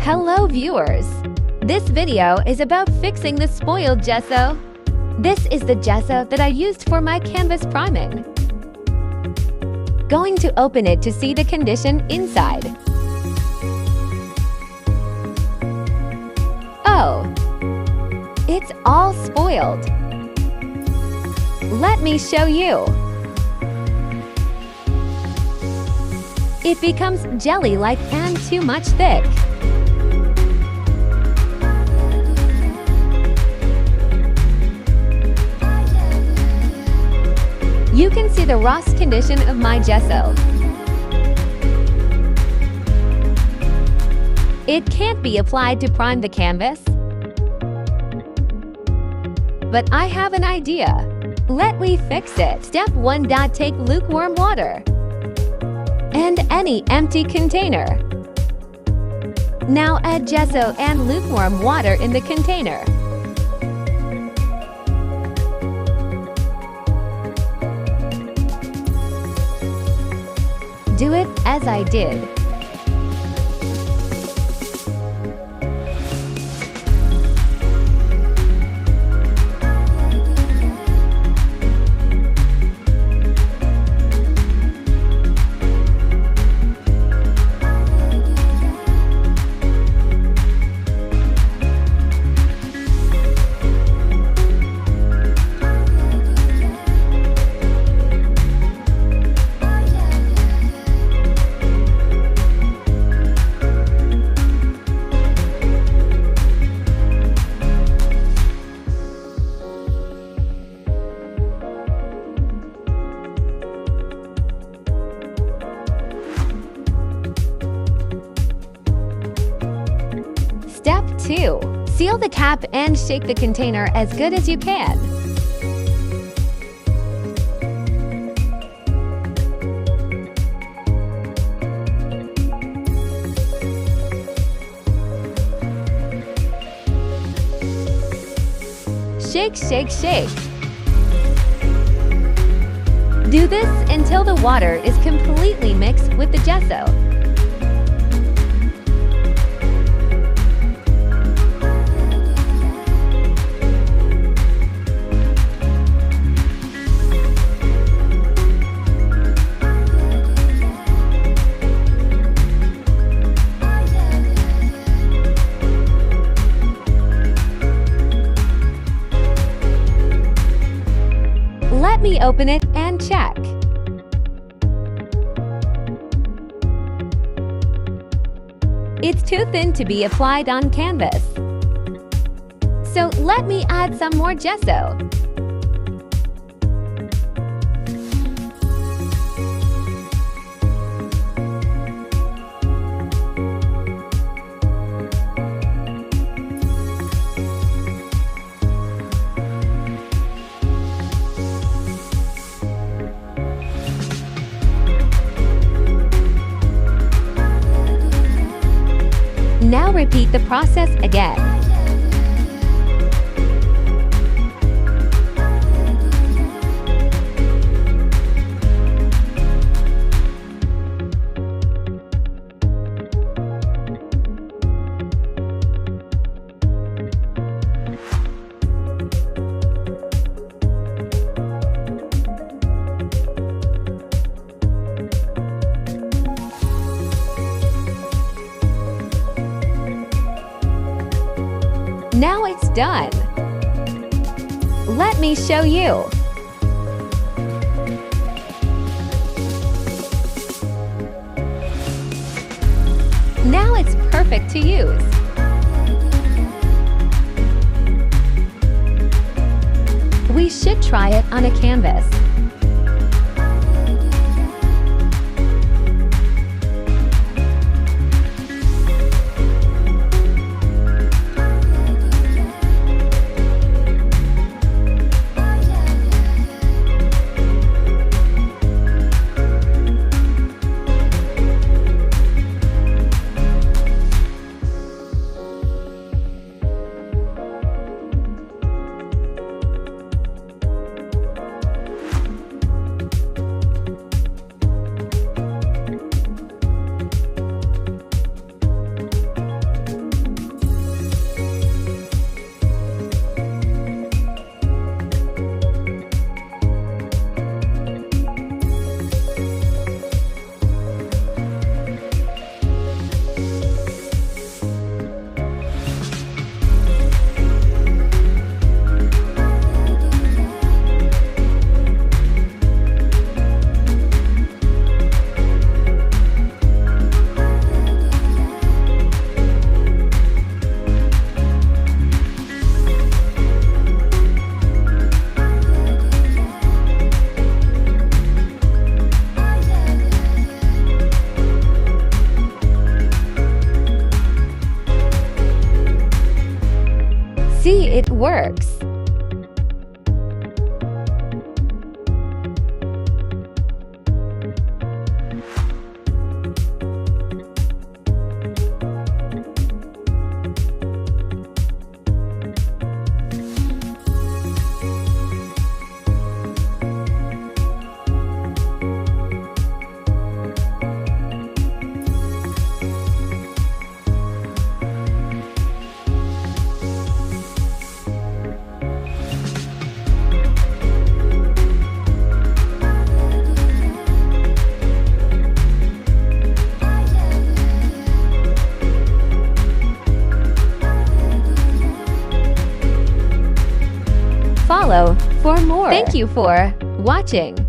Hello viewers! This video is about fixing the spoiled gesso. This is the gesso that I used for my canvas priming. Going to open it to see the condition inside. Oh, it's all spoiled. Let me show you. It becomes jelly-like and too much thick. You can see the rust condition of my gesso. It can't be applied to prime the canvas. But I have an idea. Let me fix it. Step 1. Take lukewarm water and any empty container. Now add gesso and lukewarm water in the container. Do it as I did. Step 2. Seal the cap and shake the container as good as you can. Shake, shake, shake. Do this until the water is completely mixed with the gesso. Let me open it and check. It's too thin to be applied on canvas. So let me add some more gesso. Now repeat the process again. Now it's done. Let me show you. Now it's perfect to use. We should try it on a canvas. works. Follow for more. Thank you for watching.